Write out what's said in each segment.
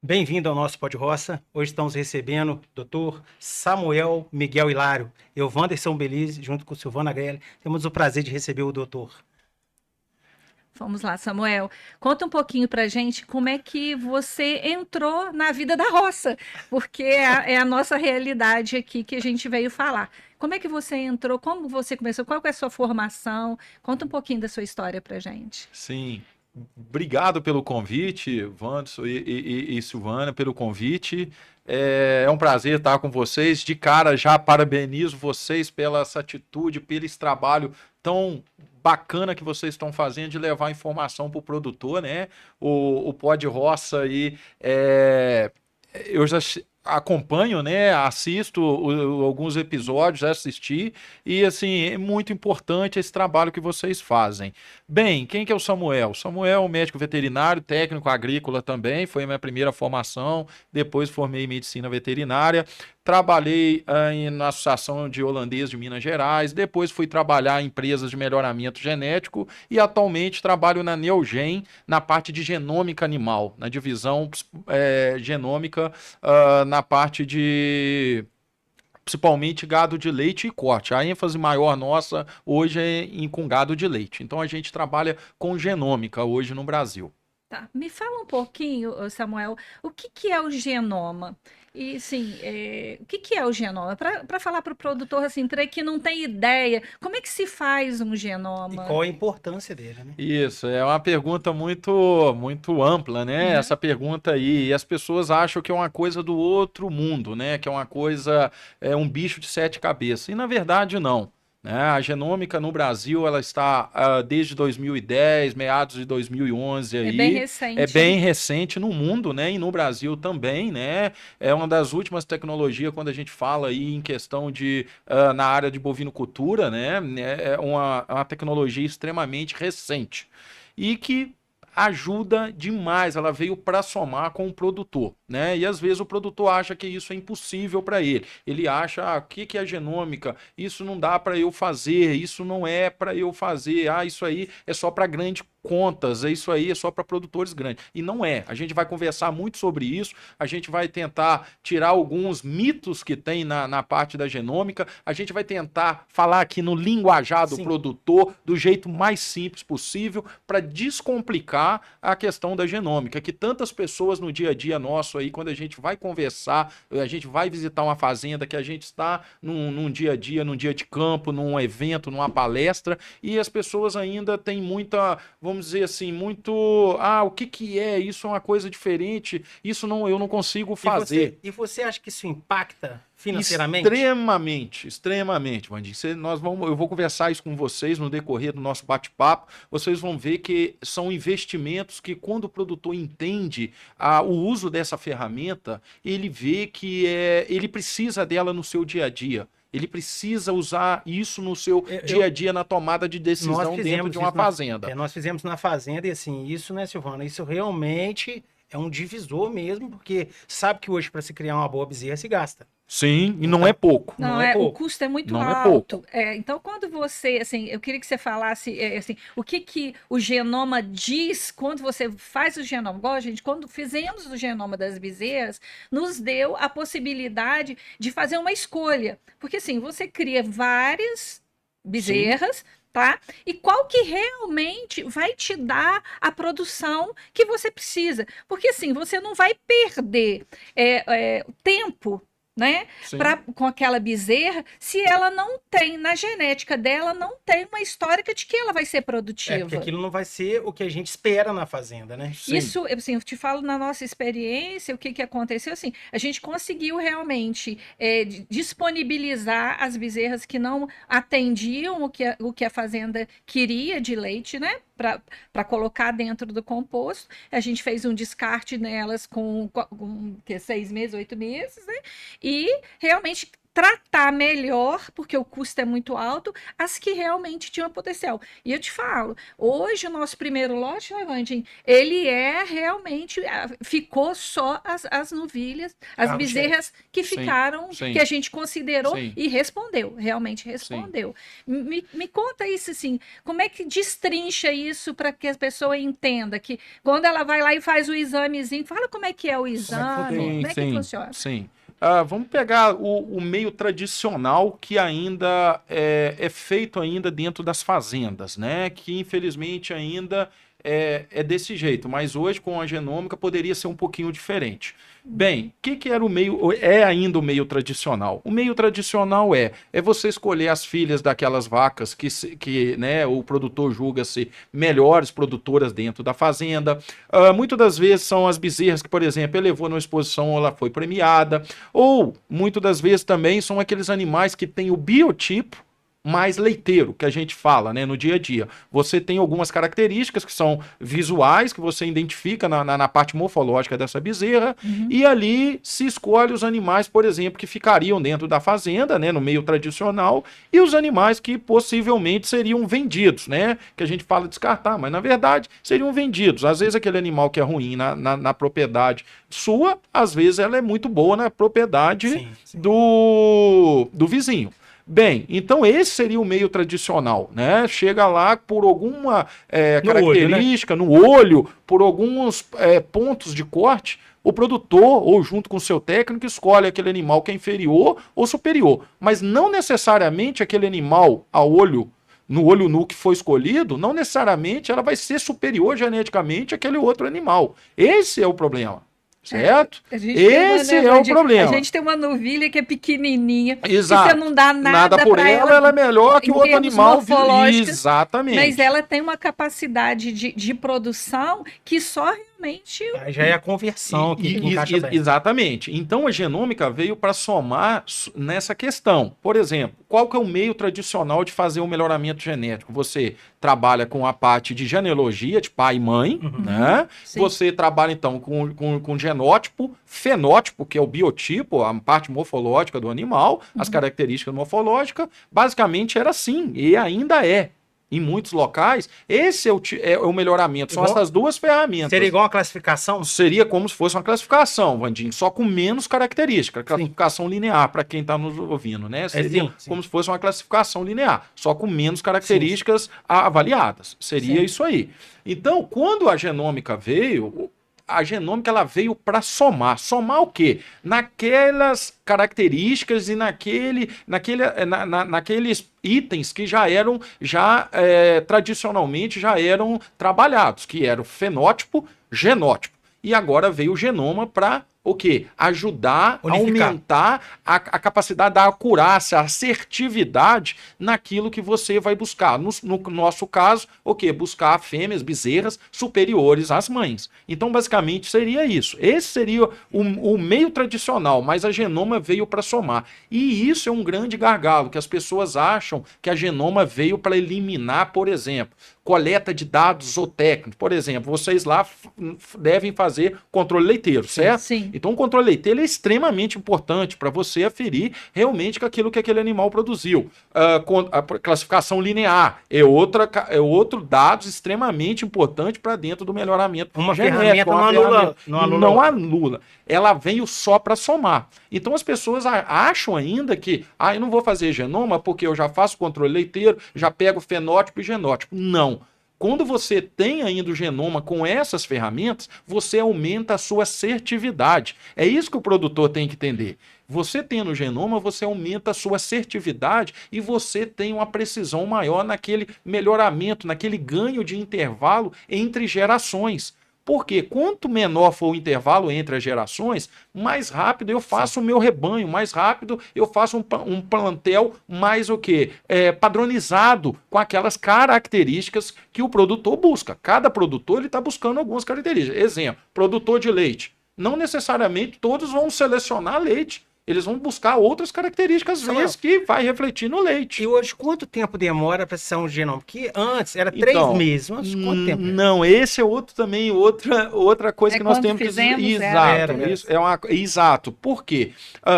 Bem-vindo ao nosso Pod Roça. Hoje estamos recebendo o Dr. Samuel Miguel Hilário. Eu, Wanderson Belize, junto com Silvana Grelli, temos o prazer de receber o doutor. Vamos lá, Samuel. Conta um pouquinho pra gente como é que você entrou na vida da roça, porque é a nossa realidade aqui que a gente veio falar. Como é que você entrou? Como você começou? Qual que é a sua formação? Conta um pouquinho da sua história pra gente. Sim, obrigado pelo convite, Wanderson e Silvana, pelo convite. É um prazer estar com vocês. De cara, já parabenizo vocês pela essa atitude, pelo esse trabalho tão bacana que vocês estão fazendo de levar informação para o produtor, né? O Pó de Roça aí, eu já acompanho, né? Assisto alguns episódios, já assisti, e assim, é muito importante esse trabalho que vocês fazem. Bem, quem que é o Samuel? Samuel é um médico veterinário, técnico agrícola também, foi a minha primeira formação, depois formei em medicina veterinária. Trabalhei na Associação de Holandês de Minas Gerais, depois fui trabalhar em empresas de melhoramento genético e atualmente trabalho na Neogen, na parte de genômica animal, na divisão genômica, na parte de principalmente gado de leite e corte. A ênfase maior nossa hoje é com gado de leite. Então a gente trabalha com genômica hoje no Brasil. Tá. Me fala um pouquinho, Samuel, o que que é o genoma? E sim, o que que é o genoma? Para falar para o produtor assim, que não tem ideia, como é que se faz um E genoma? qual a importância dele, né? Isso, é uma pergunta muito ampla, né? Uhum. Essa pergunta aí, e as pessoas acham que é uma coisa do outro mundo, né? Que é uma coisa, um bicho de sete cabeças. E na verdade não, né? A genômica no Brasil, ela está desde 2010, meados de 2011 É bem aí, é recente, né? bem recente no mundo, né? E no Brasil também, né? É uma das últimas tecnologias quando a gente fala aí em questão de na área de bovinocultura, né? É uma tecnologia extremamente recente e que ajuda demais. Ela veio para somar com o produtor, né? E às vezes o produtor acha que isso é impossível para ele. Ele acha, o que que é genômica? Isso não dá para eu fazer, isso não é para eu fazer. Ah, isso aí é só para grandes contas, isso aí é só para produtores grandes. E não é. A gente vai conversar muito sobre isso, a gente vai tentar tirar alguns mitos que tem na parte da genômica, a gente vai tentar falar aqui no linguajar do Sim. produtor, do jeito mais simples possível, para descomplicar a questão da genômica, que tantas pessoas no dia a dia nosso aí, quando a gente vai conversar, a gente vai visitar uma fazenda, que a gente está num dia a dia, num dia de campo, num evento, numa palestra, e as pessoas ainda têm muita, vamos dizer assim, muito, o que que é? Isso é uma coisa diferente, isso não, eu não consigo fazer. E você acha que isso impacta financeiramente? Extremamente, extremamente, Vandinho. Eu vou conversar isso com vocês no decorrer do nosso bate-papo. Vocês vão ver que são investimentos que, quando o produtor entende o uso dessa ferramenta, ele vê que ele precisa dela no seu dia a dia. Ele precisa usar isso no seu dia a dia na tomada de Nós decisão dentro fizemos de uma isso na, fazenda. nós fizemos na fazenda e assim, isso, né, Silvana? Isso realmente é um divisor mesmo, porque sabe que hoje para se criar uma boa bezerra se gasta. Sim, e não é Então, pouco. não Não, é o pouco. custo é muito Não é pouco. alto. Então, quando você, assim, eu queria que você falasse, assim, o que que o genoma diz quando você faz o genoma. Igual a gente, quando fizemos o genoma das bezerras, nos deu a possibilidade de fazer uma escolha. Porque, assim, você cria várias Sim. bezerras, tá? E qual que realmente vai te dar a produção que você precisa? Porque, assim, você não vai perder tempo, né, Sim. com aquela bezerra, se ela não tem, na genética dela, não tem uma histórica de que ela vai ser É, porque produtiva. aquilo não vai ser o que a gente espera na fazenda, né? Sim. Isso, assim, eu te falo na nossa experiência, o que que aconteceu, assim, a gente conseguiu realmente disponibilizar as bezerras que não atendiam o que a fazenda queria de leite, né, para colocar dentro do composto. A gente fez um descarte nelas com que, 6 meses, 8 meses, né, e realmente tratar melhor, porque o custo é muito alto, as que realmente tinham potencial. E eu te falo, hoje o nosso primeiro lote, né, Vandinho, ele é realmente, ficou só as novilhas, as Carro-chefe. bezerras que Sim, ficaram, sim. que a gente considerou Sim. e respondeu, realmente respondeu. Me conta isso assim, como é que destrincha isso para que a pessoa entenda que quando ela vai lá e faz o examezinho, fala como é que é o exame, como é que funciona? Sim. Vamos pegar o meio tradicional que ainda é feito ainda dentro das fazendas, né? Que infelizmente ainda é desse jeito, mas hoje com a genômica poderia ser um pouquinho diferente. Bem, o que era o meio, é ainda o meio tradicional? O meio tradicional é você escolher as filhas daquelas vacas que né, o produtor julga ser melhores produtoras dentro da fazenda. Muitas das vezes são as bezerras que, por exemplo, ele levou numa exposição, ela foi premiada, ou muitas das vezes também são aqueles animais que têm o biotipo mais leiteiro, que a gente fala, né, no dia a dia. Você tem algumas características que são visuais, que você identifica na parte morfológica dessa bezerra, e ali se escolhe os animais, por exemplo, que ficariam dentro da fazenda, né, no meio tradicional, e os animais que possivelmente seriam vendidos, né, que a gente fala descartar, mas na verdade seriam vendidos. Às vezes aquele animal que é ruim na propriedade sua, às vezes ela é muito boa na propriedade do vizinho. Bem, então esse seria o meio tradicional, né? Chega lá por alguma característica, no olho, por alguns pontos de corte, o produtor, ou junto com o seu técnico, escolhe aquele animal que é inferior ou superior. Mas não necessariamente aquele animal a olho, no olho nu que foi escolhido, não necessariamente ela vai ser superior geneticamente àquele outro animal. Esse é o problema. Certo? Esse é o problema. A gente tem uma novilha que é pequenininha. Exato. E você não dá nada por ela é melhor que o outro animal. Exatamente. Mas ela tem uma capacidade de produção que só realmente... Aí já é a conversão que encaixa bem. Exatamente. Então a genômica veio para somar nessa questão. Por exemplo, qual que é o meio tradicional de fazer o melhoramento genético? Você trabalha com a parte de genealogia, de pai e mãe, né? Sim. Você trabalha então com genótipo, fenótipo, que é o biotipo, a parte morfológica do animal, as características morfológicas. Basicamente era assim, e ainda é. Em muitos locais, esse é o melhoramento. São essas duas ferramentas. Seria igual uma classificação? Seria como se fosse uma classificação, Vandinho, só com menos características. Classificação linear, para quem está nos ouvindo, né? Seria como se fosse uma classificação linear, só com menos características avaliadas. Seria isso aí. Então, quando a genômica veio... A genômica ela veio para somar. Somar o quê? Naquelas características e naqueles itens que tradicionalmente já eram trabalhados, que era o fenótipo, genótipo. E agora veio o genoma para o quê? Ajudar a aumentar a capacidade da acurácia, a assertividade naquilo que você vai buscar. No nosso caso, o quê? Buscar fêmeas, bezerras superiores às mães. Então, basicamente, seria isso. Esse seria o meio tradicional, mas a genoma veio para somar. E isso é um grande gargalo, que as pessoas acham que a genoma veio para eliminar, por exemplo, coleta de dados zootécnicos. Por exemplo, vocês lá devem fazer controle leiteiro, certo? Sim. Então, o controle leiteiro é extremamente importante para você aferir realmente com aquilo que aquele animal produziu. A classificação linear é outro dado extremamente importante para dentro do melhoramento genético. Não anula. Ela veio só para somar. Então, as pessoas acham ainda que eu não vou fazer genoma porque eu já faço controle leiteiro, já pego fenótipo e genótipo. Não. Quando você tem ainda o genoma com essas ferramentas, você aumenta a sua assertividade. É isso que o produtor tem que entender. Você tendo o genoma, você aumenta a sua assertividade e você tem uma precisão maior naquele melhoramento, naquele ganho de intervalo entre gerações. Porque quanto menor for o intervalo entre as gerações, mais rápido eu faço o meu rebanho, mais rápido eu faço um plantel mais padronizado com aquelas características que o produtor busca. Cada produtor está buscando algumas características. Exemplo, produtor de leite. Não necessariamente todos vão selecionar leite Eles vão buscar outras características, às vezes, que vai refletir no leite. E hoje, quanto tempo demora para ser um genoma? Porque antes era 3 meses. Mas quanto tempo? Não, esse é outro também, outra coisa que nós temos que... Exato. Por quê?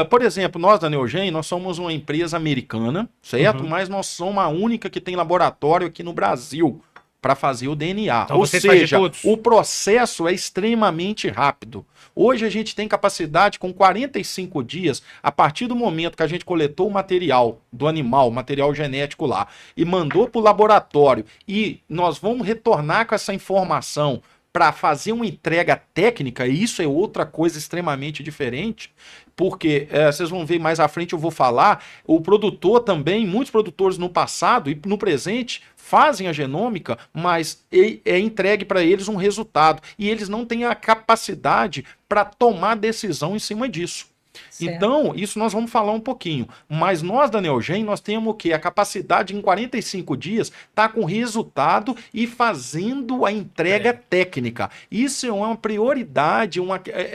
Por exemplo, nós da Neogen, nós somos uma empresa americana, certo? Mas nós somos a única que tem laboratório aqui no Brasil para fazer o DNA. Então, ou seja, o processo é extremamente rápido. Hoje a gente tem capacidade com 45 dias, a partir do momento que a gente coletou o material do animal, o material genético lá, e mandou para o laboratório, e nós vamos retornar com essa informação para fazer uma entrega técnica, e isso é outra coisa extremamente diferente, porque vocês vão ver mais à frente, eu vou falar, o produtor também, muitos produtores no passado e no presente, fazem a genômica, mas é entregue para eles um resultado, e eles não têm a capacidade para tomar decisão em cima disso. Certo. Então, isso nós vamos falar um pouquinho. Mas nós da Neogen, nós temos o quê? A capacidade em 45 dias tá com resultado e fazendo a entrega técnica. Isso é uma prioridade.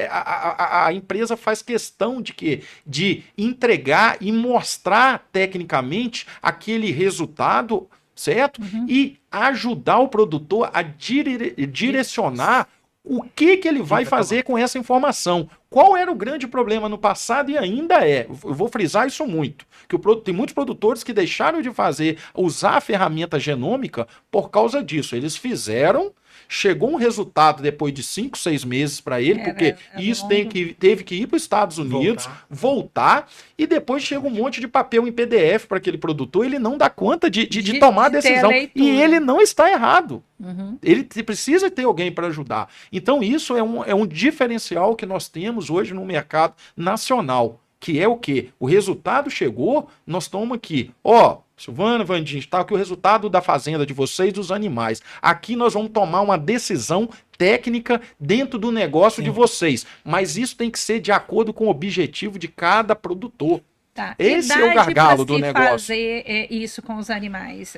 A empresa faz questão de quê? De entregar e mostrar tecnicamente aquele resultado, certo? E ajudar o produtor a direcionar o que ele vai fazer com essa informação. Qual era o grande problema no passado e ainda é? Eu vou frisar isso muito. Que tem muitos produtores que deixaram de usar a ferramenta genômica por causa disso. Eles fizeram, chegou um resultado depois de 5, 6 meses para ele, porque isso teve que ir para os Estados Unidos, voltar, e depois chega um monte de papel em PDF para aquele produtor, ele não dá conta de tomar a decisão. E ele não está errado. Ele precisa ter alguém para ajudar. Então isso é um diferencial que nós temos hoje no mercado nacional, que é o quê? O resultado chegou, nós estamos aqui, Silvana, Vandinho, está aqui o resultado da fazenda de vocês, dos animais. Aqui nós vamos tomar uma decisão técnica dentro do negócio de vocês, mas isso tem que ser de acordo com o objetivo de cada produtor. Tá. Esse é o gargalo do negócio. Fazer isso com os animais,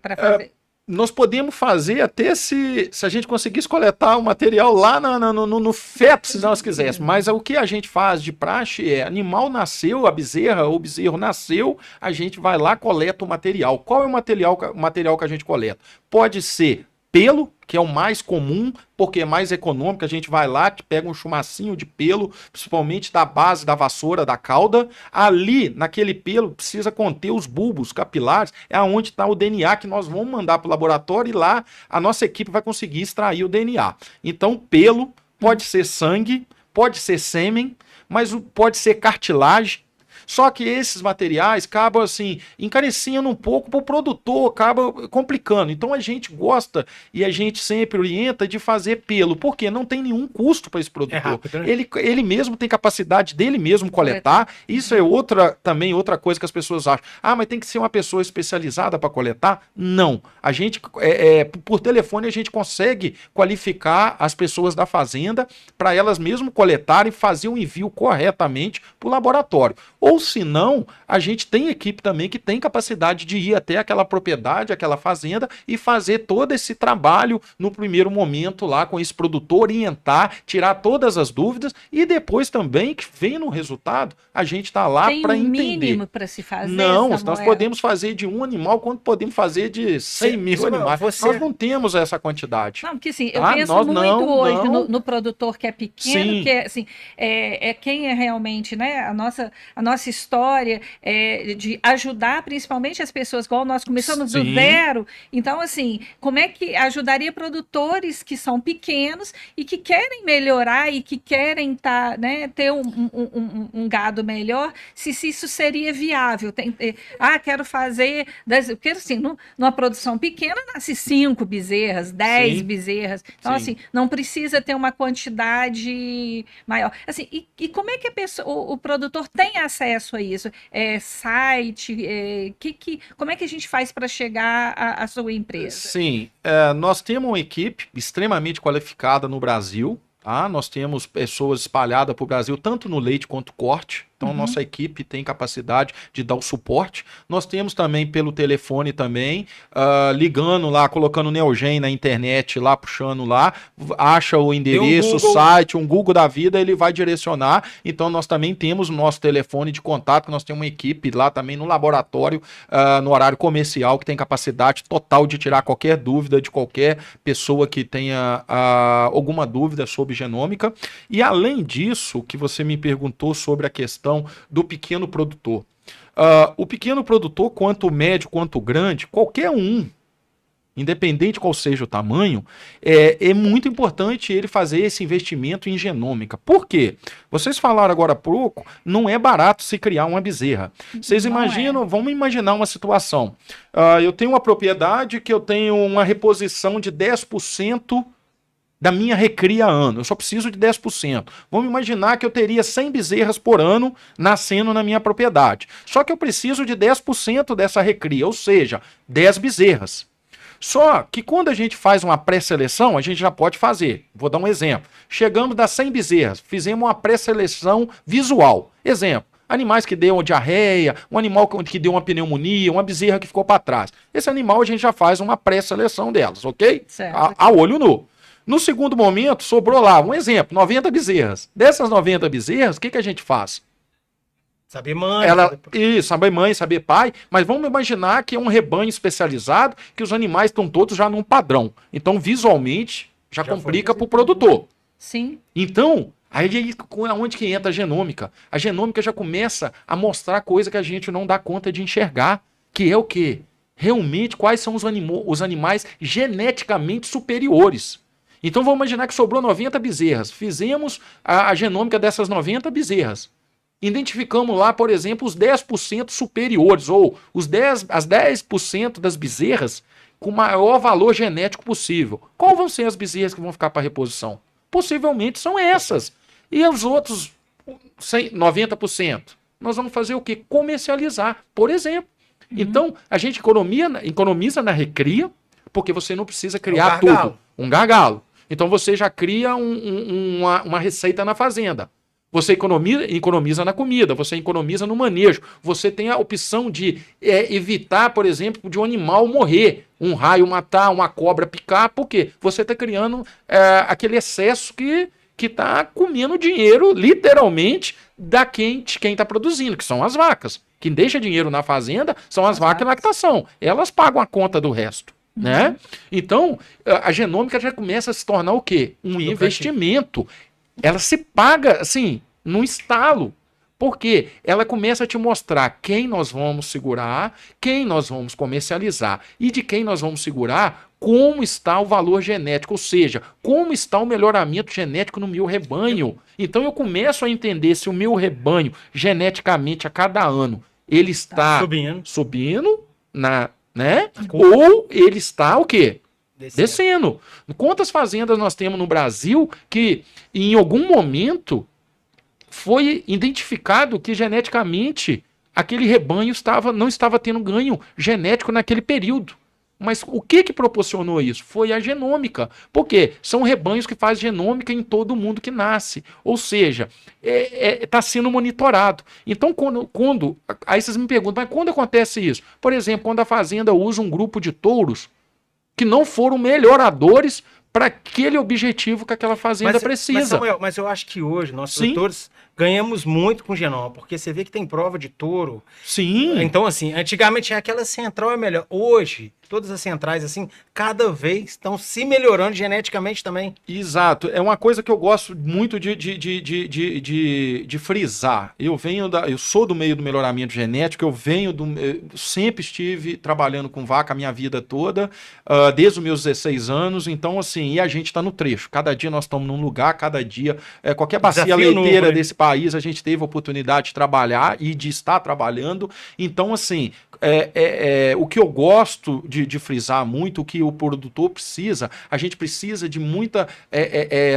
para fazer... Nós podemos fazer até se a gente conseguisse coletar o material lá no feto, se nós quiséssemos. Mas o que a gente faz de praxe é, animal nasceu, a bezerra ou o bezerro nasceu, a gente vai lá, coleta o material. Qual é o material que a gente coleta? Pode ser pelo, que é o mais comum, porque é mais econômico, a gente vai lá, pega um chumacinho de pelo, principalmente da base da vassoura, da cauda, ali, naquele pelo, precisa conter os bulbos capilares, é onde está o DNA que nós vamos mandar para o laboratório, e lá a nossa equipe vai conseguir extrair o DNA. Então, pelo, pode ser sangue, pode ser sêmen, mas pode ser cartilagem. Só que esses materiais acabam assim, encarecendo um pouco para o produtor, acaba complicando. Então a gente gosta e a gente sempre orienta de fazer pelo, porque não tem nenhum custo para esse produtor. Rápido, né? Ele mesmo tem capacidade dele mesmo coletar. Isso é também outra coisa que as pessoas acham. Mas tem que ser uma pessoa especializada para coletar? Não. A gente, por telefone, a gente consegue qualificar as pessoas da fazenda para elas mesmo coletarem e fazer o envio corretamente para o laboratório. Ou se não, a gente tem equipe também que tem capacidade de ir até aquela propriedade, aquela fazenda e fazer todo esse trabalho no primeiro momento lá com esse produtor, orientar, tirar todas as dúvidas e depois também que vem no resultado, a gente está lá para entender. Tem mínimo para se fazer? Não, nós podemos fazer de um animal quanto podemos fazer de 100 mil animais. Nós não temos essa quantidade. Não, porque assim, eu penso muito hoje no produtor que é pequeno, Sim. que é assim, quem é realmente, né, a nossa história de ajudar principalmente as pessoas, igual nós começamos do zero. Então, assim, como é que ajudaria produtores que são pequenos e que querem melhorar e que querem ter um gado melhor, se isso seria viável? Quero fazer... Porque, assim, numa produção pequena, nasce 5 bezerras, 10 bezerras. Então, assim, não precisa ter uma quantidade maior. Assim, e como é que o produtor tem acesso a isso? Site? Como é que a gente faz para chegar à sua empresa? Sim, nós temos uma equipe extremamente qualificada no Brasil. Nós temos pessoas espalhadas para o Brasil, tanto no leite quanto corte. Então a nossa equipe tem capacidade de dar o suporte. Nós temos também pelo telefone também, ligando lá, colocando o Neogen na internet lá, puxando lá, acha o endereço, o site, um Google da vida, ele vai direcionar. Então nós também temos o nosso telefone de contato, nós temos uma equipe lá também no laboratório, no horário comercial, que tem capacidade total de tirar qualquer dúvida de qualquer pessoa que tenha alguma dúvida sobre genômica. E além disso, que você me perguntou sobre a questão do pequeno produtor. O pequeno produtor, quanto médio, quanto grande, qualquer um, independente qual seja o tamanho, é muito importante ele fazer esse investimento em genômica. Por quê? Vocês falaram agora há pouco, não é barato se criar uma bezerra. Vocês imaginam, vamos imaginar uma situação. Eu tenho uma propriedade que eu tenho uma reposição de 10% da minha recria ano. Eu só preciso de 10%. Vamos imaginar que eu teria 100 bezerras por ano nascendo na minha propriedade. Só que eu preciso de 10% dessa recria, ou seja, 10 bezerras. Só que quando a gente faz uma pré-seleção, a gente já pode fazer. Vou dar um exemplo. Chegamos das 100 bezerras, fizemos uma pré-seleção visual. Exemplo, animais que deu diarreia, um animal que deu uma pneumonia, uma bezerra que ficou para trás. Esse animal a gente já faz uma pré-seleção delas, ok? A olho nu. No segundo momento, sobrou lá, um exemplo, 90 bezerras. Dessas 90 bezerras, o que a gente faz? Saber mãe. Isso, saber mãe, saber pai, mas vamos imaginar que é um rebanho especializado, que os animais estão todos já num padrão. Então, visualmente, já complica para o produtor. Sim. Então, aí onde que entra a genômica? A genômica já começa a mostrar coisa que a gente não dá conta de enxergar, que é o quê? Realmente, quais são os animais geneticamente superiores. Então, vamos imaginar que sobrou 90 bezerras. Fizemos a genômica dessas 90 bezerras. Identificamos lá, por exemplo, os 10% superiores, ou as 10% das bezerras com maior valor genético possível. Qual vão ser as bezerras que vão ficar para reposição? Possivelmente são essas. E os outros 90%? Nós vamos fazer o quê? Comercializar, por exemplo. Então, a gente economiza na recria, porque você não precisa criar tudo. Um gargalo. Então, você já cria uma receita na fazenda. Você economiza na comida, você economiza no manejo. Você tem a opção de evitar, por exemplo, de um animal morrer, um raio matar, uma cobra picar, porque você está criando aquele excesso que está comendo dinheiro, literalmente, da quem está produzindo, que são as vacas. Quem deixa dinheiro na fazenda são as vacas em lactação. Elas pagam a conta do resto. Né? Então, a genômica já começa a se tornar o quê? Um investimento. Ela se paga, assim, num estalo. Porque ela começa a te mostrar quem nós vamos segurar, quem nós vamos comercializar e de quem nós vamos segurar, como está o valor genético, ou seja, como está o melhoramento genético no meu rebanho. Então eu começo a entender se o meu rebanho, geneticamente, a cada ano, ele está subindo né? Ou ele está o quê? Descendo. Quantas fazendas nós temos no Brasil que em algum momento foi identificado que geneticamente aquele rebanho não estava tendo ganho genético naquele período? Mas o que proporcionou isso? Foi a genômica. Por quê? São rebanhos que fazem genômica em todo mundo que nasce. Ou seja, está sendo monitorado. Então, aí vocês me perguntam, mas quando acontece isso? Por exemplo, quando a fazenda usa um grupo de touros que não foram melhoradores para aquele objetivo que aquela fazenda precisa. Mas, Samuel, eu acho que hoje nós produtores ganhamos muito com genoma, porque você vê que tem prova de touro. Sim. Então, assim, antigamente aquela central é melhor. Hoje, todas as centrais, assim, cada vez estão se melhorando geneticamente também. Exato. É uma coisa que eu gosto muito de frisar. Eu sou do meio do melhoramento genético, eu sempre estive trabalhando com vaca a minha vida toda, desde os meus 16 anos. Então, assim, e a gente está no trecho. Cada dia nós estamos num lugar, cada dia, qualquer bacia leiteira desse país, a gente teve a oportunidade de trabalhar e de estar trabalhando. Então, assim, o que eu gosto de frisar muito, o que o produtor precisa, a gente precisa de muita...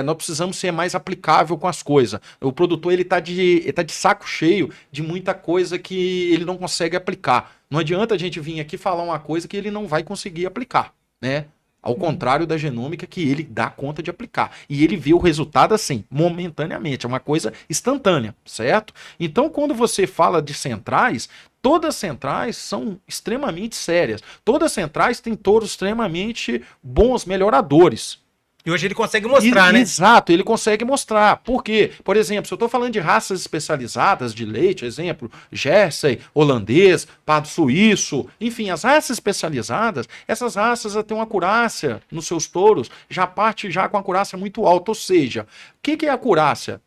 nós precisamos ser mais aplicável com as coisas. O produtor, ele tá de saco cheio de muita coisa que ele não consegue aplicar. Não adianta a gente vir aqui falar uma coisa que ele não vai conseguir aplicar, né? Ao contrário da genômica, que ele dá conta de aplicar. E ele vê o resultado assim, momentaneamente. É uma coisa instantânea, certo? Então, quando você fala de centrais, todas as centrais são extremamente sérias. Todas as centrais têm touros extremamente bons melhoradores. E hoje ele consegue mostrar, né? Exato, ele consegue mostrar. Por quê? Por exemplo, se eu estou falando de raças especializadas de leite, exemplo, Jersey, holandês, pardo suíço, enfim, as raças especializadas, essas raças têm uma acurácia nos seus touros, já parte já com acurácia muito alta. Ou seja, o que é acurácia?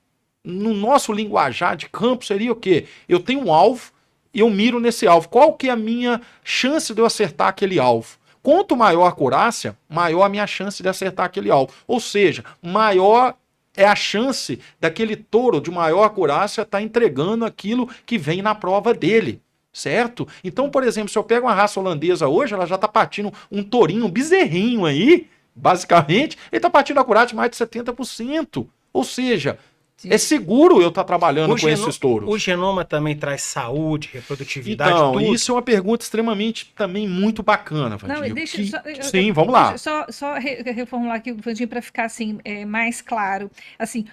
No nosso linguajar de campo seria o quê? Eu tenho um alvo e eu miro nesse alvo. Qual que é a minha chance de eu acertar aquele alvo? Quanto maior a acurácia, maior a minha chance de acertar aquele alvo. Ou seja, maior é a chance daquele touro de maior acurácia estar entregando aquilo que vem na prova dele, certo? Então, por exemplo, se eu pego uma raça holandesa hoje, ela já está partindo um tourinho, um bezerrinho aí, basicamente, ele está partindo acurácia de mais de 70%. Ou seja, sim, é seguro eu estar trabalhando com esses touros. O genoma também traz saúde, reprodutividade, então, tudo. Isso é uma pergunta extremamente também muito bacana, Vandinho. Não, deixa sim, vamos lá. Deixa só reformular aqui, Vandinho, para ficar assim, mais claro. Assim,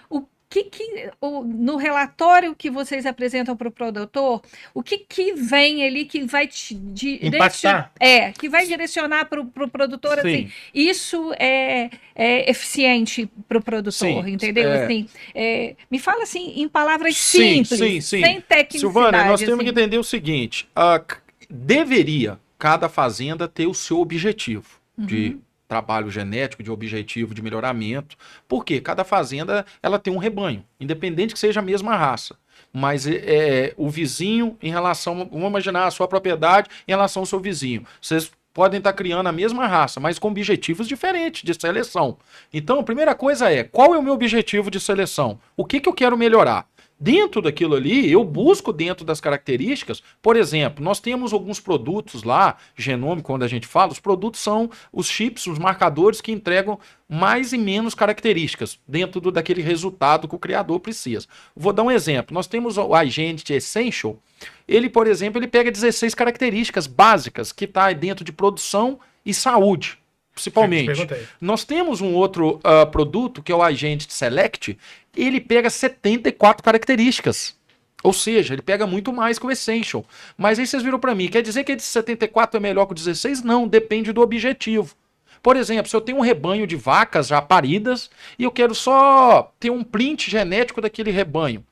no relatório que vocês apresentam para o produtor, o que vem ali que vai impactar? Que vai direcionar para o produtor, sim, assim, isso é eficiente para o produtor, sim, entendeu? Assim, me fala assim em palavras simples, sem tecnicidade. Silvana, nós temos que entender o seguinte, deveria cada fazenda ter o seu objetivo de trabalho genético, de objetivo de melhoramento, porque cada fazenda ela tem um rebanho, independente que seja a mesma raça. Mas o vizinho em relação, vamos imaginar a sua propriedade em relação ao seu vizinho. Vocês podem estar criando a mesma raça, mas com objetivos diferentes de seleção. Então, a primeira coisa é, qual é o meu objetivo de seleção? O que eu quero melhorar? Dentro daquilo ali, eu busco dentro das características, por exemplo, nós temos alguns produtos lá, genômico, quando a gente fala, os produtos são os chips, os marcadores que entregam mais e menos características dentro daquele resultado que o criador precisa. Vou dar um exemplo, nós temos o Agent Essential, ele, por exemplo, ele pega 16 características básicas que está dentro de produção e saúde. Principalmente. Nós temos um outro produto, que é o Agent Select, ele pega 74 características. Ou seja, ele pega muito mais que o Essential. Mas aí vocês viram para mim, quer dizer que esse 74 é melhor que o 16? Não, depende do objetivo. Por exemplo, se eu tenho um rebanho de vacas já paridas e eu quero só ter um print genético daquele rebanho,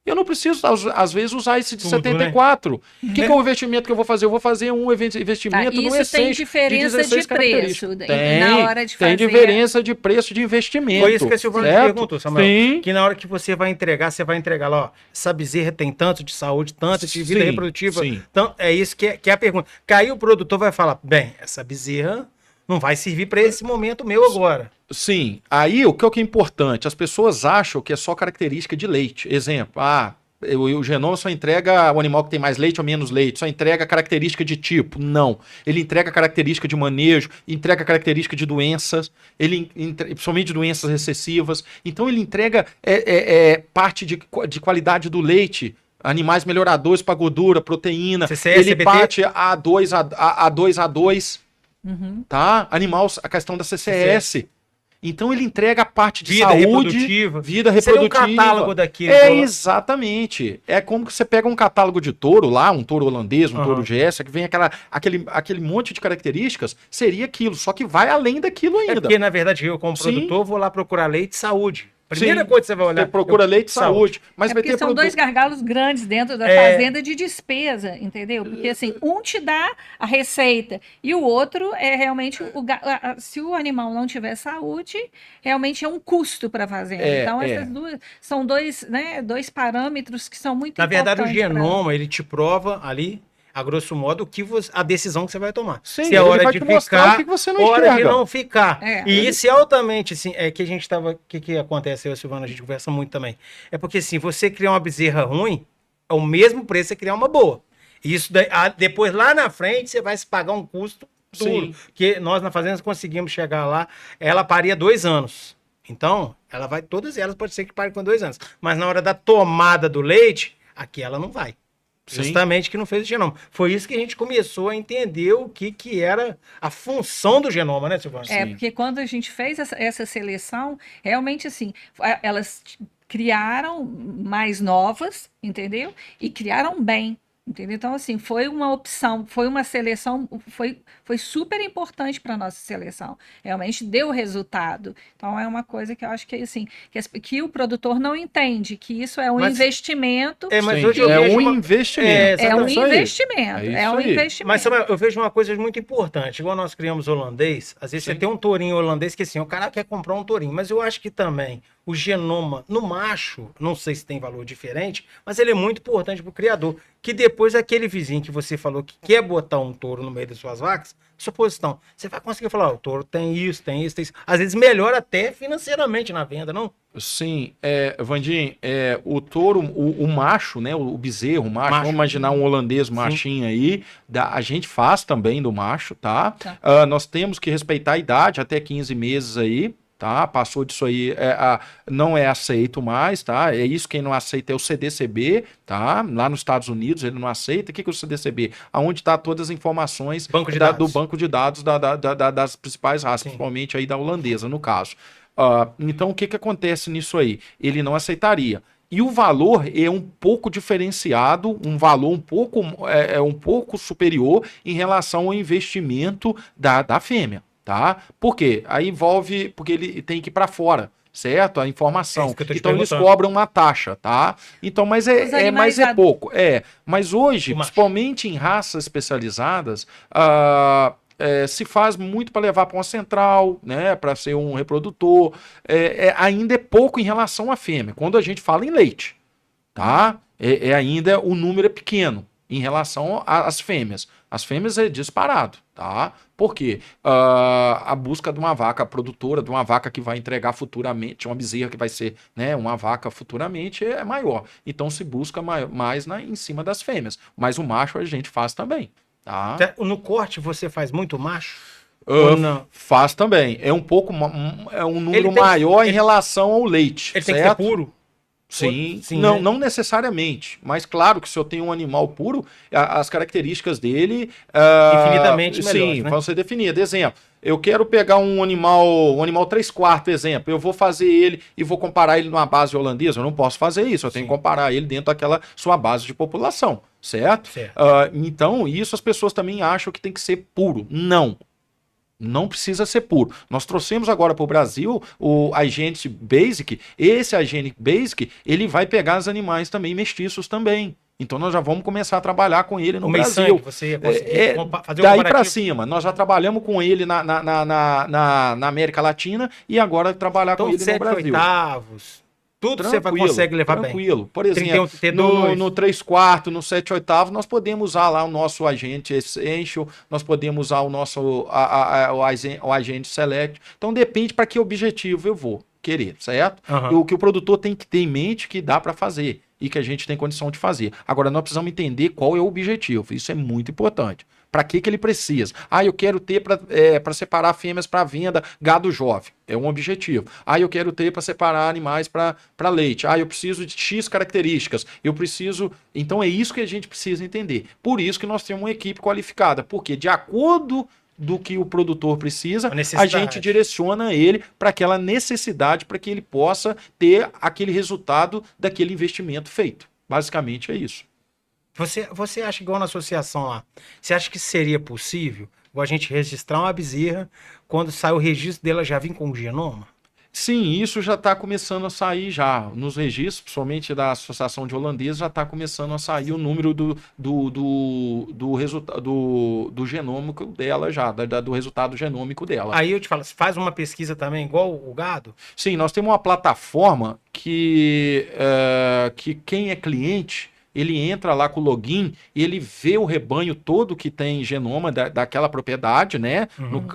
eu não preciso, às vezes, usar esse de 74. Né? O que é o investimento que eu vou fazer? Eu vou fazer um investimento no Essential. Isso tem diferença de preço na hora de fazer. Tem diferença de preço de investimento. Foi isso que a Silvana te perguntou, Samuel. Sim. Que na hora que você vai entregar lá, ó, essa bezerra tem tanto de saúde, tanto de vida reprodutiva. Sim. Então, é isso que é a pergunta. Que aí o produtor vai falar, bem, essa bezerra não vai servir para esse momento meu agora. Sim, aí o que é importante? As pessoas acham que é só característica de leite. Exemplo, o genoma só entrega o animal que tem mais leite ou menos leite, só entrega característica de tipo. Não, ele entrega característica de manejo, entrega característica de doenças, principalmente de doenças recessivas. Então ele entrega parte de qualidade do leite, animais melhoradores para gordura, proteína, CCS, ele parte A2A2, tá? A questão da CCS. Então ele entrega a parte de saúde, vida reprodutiva. Seria um catálogo daquilo. Exatamente. É como que você pega um catálogo de touro lá, um touro holandês, um touro Jersey, que vem aquele monte de características, seria aquilo, só que vai além daquilo ainda. Porque, na verdade, eu como produtor vou lá procurar leite e saúde. Primeira coisa que você vai olhar. Você procura leite e saúde. Mas vai porque ter são dois gargalos grandes dentro da fazenda de despesa, entendeu? Porque assim, um te dá a receita e o outro é realmente, se o animal não tiver saúde, realmente é um custo para a fazenda. Então, essas duas são dois parâmetros que são muito importantes. Na verdade, o genoma, ele te prova ali, a grosso modo, a decisão que você vai tomar. Sim, se é hora de ficar, que você não hora de não ficar. E isso é altamente, assim, que a gente tava... O que acontece, eu e a Silvana, a gente conversa muito também. É porque, assim, você criar uma bezerra ruim, é o mesmo preço que você criar uma boa. E isso depois, lá na frente, você vai se pagar um custo duro. Porque nós, na fazenda, conseguimos chegar lá, ela paria 2 anos. Então, todas elas pode ser que pare com 2 anos. Mas na hora da tomada do leite, aqui ela não vai. Sim. Justamente que não fez o genoma. Foi isso que a gente começou a entender o que era a função do genoma, né, Silvana? É, Sim. porque quando a gente fez essa seleção, realmente assim, elas criaram mais novas, entendeu? E criaram bem, entendeu? Então, assim, foi uma opção, foi uma seleção, foi super importante para a nossa seleção. Realmente deu resultado. Então, é uma coisa que eu acho que, assim, que o produtor não entende, que isso é um Mas- investimento. Mas Sim, hoje eu é vejo um uma- investimento. É um isso aí. investimento, É é isso um aí. investimento. Mas Samuel, eu vejo uma coisa muito importante. Igual nós criamos holandês, às vezes você Sim. tem um tourinho holandês que assim, o cara quer comprar um tourinho, mas eu acho que também o genoma no macho, não sei se tem valor diferente, mas ele é muito importante para o criador. Que depois aquele vizinho que você falou que quer botar um touro no meio das suas vacas, suposição, você vai conseguir falar, ó, o touro tem isso, tem isso, tem isso. Às vezes melhora até financeiramente na venda, não? Sim, Vandim, o touro, o macho, né, o bezerro, o macho, Macho. vamos imaginar um holandês Sim. machinho aí, a gente faz também do macho, tá? Tá. Nós temos que respeitar a idade, até 15 meses aí, tá? Passou disso aí, não é aceito mais, tá? É isso, quem não aceita é o CDCB, tá? Lá nos Estados Unidos ele não aceita. O que é o CDCB? Aonde tá todas as informações Banco de do dados. banco de dados das principais raças, Sim. principalmente aí da holandesa, no caso. Então, o que acontece nisso aí? Ele não aceitaria. E o valor é um pouco diferenciado, um valor um pouco superior em relação ao investimento da fêmea, tá? Por quê? Aí envolve, porque ele tem que ir para fora, certo? A É informação. isso que eu tô te Então eles perguntando. cobram uma taxa, tá? Então, mas Os animais mas é pouco. Mas hoje, O macho. principalmente em raças especializadas, se faz muito para levar para uma central, né, para ser um reprodutor. Ainda é pouco em relação à fêmea. Quando a gente fala em leite, tá? Ainda o número é pequeno em relação às fêmeas. As fêmeas é disparado, tá? Por quê? A busca de uma vaca produtora, de uma vaca que vai entregar futuramente, uma bezerra que vai ser, né, uma vaca futuramente é maior. Então se busca mais em cima das fêmeas. Mas o macho a gente faz também. Tá? No corte você faz muito macho? Ou não? Faz também. É um pouco, é um número Ele tem que- maior em ele- relação ao leite. Ele tem que ser certo? puro? Sim, Sim, não, né? não necessariamente, mas claro que se eu tenho um animal puro, as características dele Infinitamente melhores, sim, né? vão ser definidas. Exemplo, eu quero pegar um animal 3/4, exemplo, eu vou fazer ele e vou comparar ele numa base holandesa, eu não posso fazer isso, eu tenho Sim. que comparar ele dentro daquela sua base de população, certo? Certo. Então, isso as pessoas também acham que tem que ser puro. Não precisa ser puro. Nós trouxemos agora para o Brasil o Agente Basic. Esse Agente Basic, ele vai pegar os animais também mestiços também. Então nós já vamos começar a trabalhar com ele no O meio Brasil. sangue, você ia conseguir fazer um Daí para comparativo? cima, nós já trabalhamos com ele na América Latina e agora trabalhar Então, com ele no 7 Brasil. oitavos, tudo você consegue levar bem. Tranquilo. Por exemplo, 31, no 3/4, no 7/8, nós podemos usar lá o nosso agente Essential, nós podemos usar o nosso o agente Select. Então depende para que objetivo eu vou querer, certo? Aham. E o que o produtor tem que ter em mente que dá para fazer e que a gente tem condição de fazer. Agora nós precisamos entender qual é o objetivo. Isso é muito importante. Para que ele precisa? Eu quero ter para separar fêmeas para venda, gado jovem. É um objetivo. Eu quero ter para separar animais para leite. Eu preciso de X características. Eu preciso. Então é isso que a gente precisa entender. Por isso que nós temos uma equipe qualificada. Porque de acordo do que o produtor precisa, a gente direciona ele para aquela necessidade, para que ele possa ter aquele resultado daquele investimento feito. Basicamente é isso. Você acha igual na associação lá? Você acha que seria possível a gente registrar uma bezerra, quando sai o registro dela já vir com o genoma? Sim, isso já está começando a sair já. Nos registros, principalmente da Associação de Holandeses, já está começando a sair o número do resultado do genômico dela já, do resultado genômico dela. Aí eu te falo, você faz uma pesquisa também, igual o gado? Sim, nós temos uma plataforma que quem é cliente, ele entra lá com o login e ele vê o rebanho todo que tem genoma daquela propriedade, né,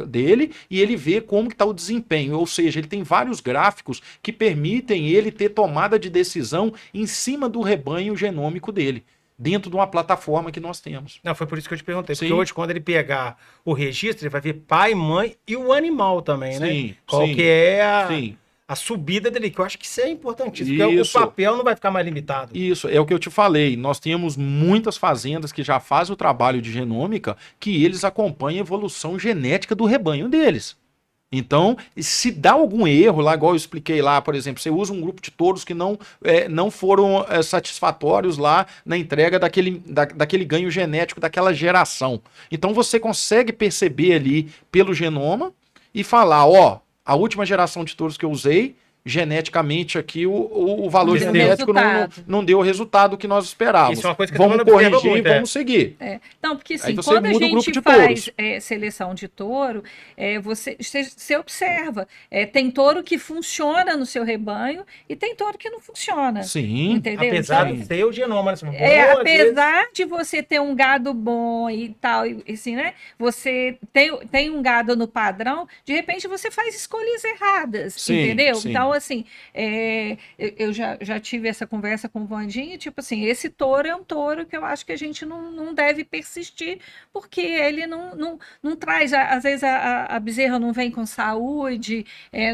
dele, e ele vê como que está o desempenho, ou seja, ele tem vários gráficos que permitem ele ter tomada de decisão em cima do rebanho genômico dele, dentro de uma plataforma que nós temos. Não, foi por isso que eu te perguntei, Sim. porque hoje quando ele pegar o registro, ele vai ver pai, mãe e o animal também, né? Sim, Qual sim, que é sim. a subida dele, que eu acho que isso é importantíssimo, porque Isso. o papel não vai ficar mais limitado. Isso, é o que eu te falei. Nós temos muitas fazendas que já fazem o trabalho de genômica que eles acompanham a evolução genética do rebanho deles. Então, se dá algum erro lá, igual eu expliquei lá, por exemplo, você usa um grupo de touros que não foram satisfatórios lá na entrega daquele ganho genético daquela geração. Então, você consegue perceber ali pelo genoma e falar, ó, a última geração de touros que eu usei, geneticamente aqui, o valor Deu genético não deu o resultado que nós esperávamos. Isso é uma coisa que vamos a Giovana observa corrigir muito, e vamos seguir. Não, porque assim, Aí você quando a muda o grupo gente de faz touros. seleção de touro, você observa. Tem touro que funciona no seu rebanho e tem touro que não funciona. Sim. Entendeu? Apesar Então, de ter o genoma, né? Assim, bom, às vezes- apesar de você ter um gado bom e tal, e assim, né? Você tem um gado no padrão, de repente você faz escolhas erradas, Sim, entendeu? sim. Então, assim, eu já tive essa conversa com o Vandinho, tipo assim, esse touro é um touro que eu acho que a gente não deve persistir, porque ele não traz, às vezes a bezerra não vem com saúde,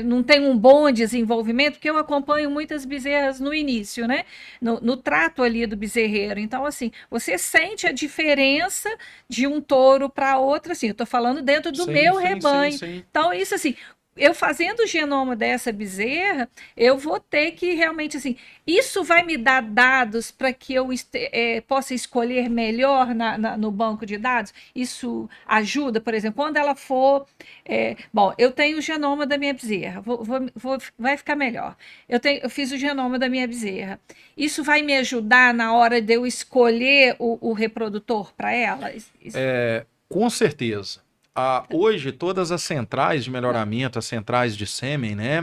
não tem um bom desenvolvimento, porque eu acompanho muitas bezerras no início, né? No trato ali do bezerreiro. Então, assim, você sente a diferença de um touro para outro, assim, eu estou falando dentro do Sim, meu sim, rebanho. sim. Então, isso assim, eu fazendo o genoma dessa bezerra, eu vou ter que realmente, assim, isso vai me dar dados para que eu possa escolher melhor no banco de dados? Isso ajuda, por exemplo, quando ela for... bom, eu tenho o genoma da minha bezerra, vai ficar melhor. Eu fiz o genoma da minha bezerra. Isso vai me ajudar na hora de eu escolher o reprodutor para ela? Com certeza. Hoje, todas as centrais de melhoramento, as centrais de sêmen, né?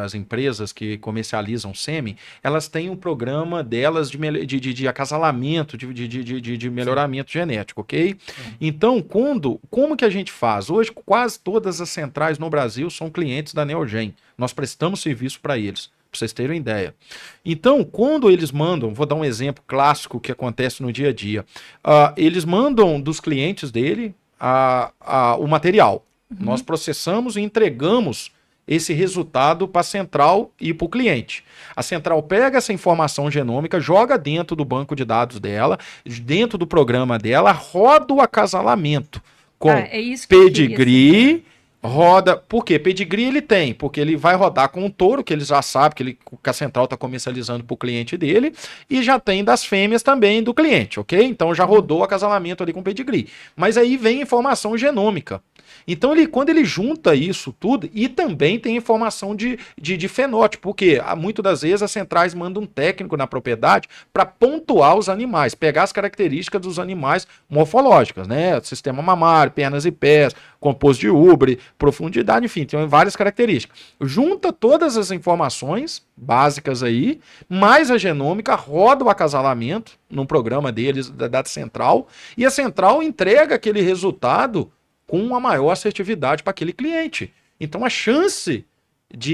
As empresas que comercializam sêmen, elas têm um programa delas de acasalamento, de melhoramento genético, ok? Então, como que a gente faz? Hoje, quase todas as centrais no Brasil são clientes da Neogen. Nós prestamos serviço para eles. Para vocês terem uma ideia. Então, quando eles mandam, vou dar um exemplo clássico que acontece no dia a dia, eles mandam dos clientes dele o material. Nós processamos e entregamos esse resultado para a central e para o cliente. A central pega essa informação genômica, joga dentro do banco de dados dela, dentro do programa dela, roda o acasalamento com isso que eu queria pedigree. Roda, por quê? Pedigree ele tem, porque ele vai rodar com o touro, que ele já sabe que a central está comercializando para o cliente dele, e já tem das fêmeas também do cliente, ok? Então já rodou o acasalamento ali com pedigree. Mas aí vem informação genômica. Então, quando ele junta isso tudo, e também tem informação de fenótipo, porque muitas das vezes as centrais mandam um técnico na propriedade para pontuar os animais, pegar as características dos animais morfológicas, né? Sistema mamário, pernas e pés, composto de ubre, profundidade, enfim, tem várias características. Junta todas as informações básicas aí, mais a genômica, roda o acasalamento num programa deles, da central, e a central entrega aquele resultado com uma maior assertividade para aquele cliente. Então a chance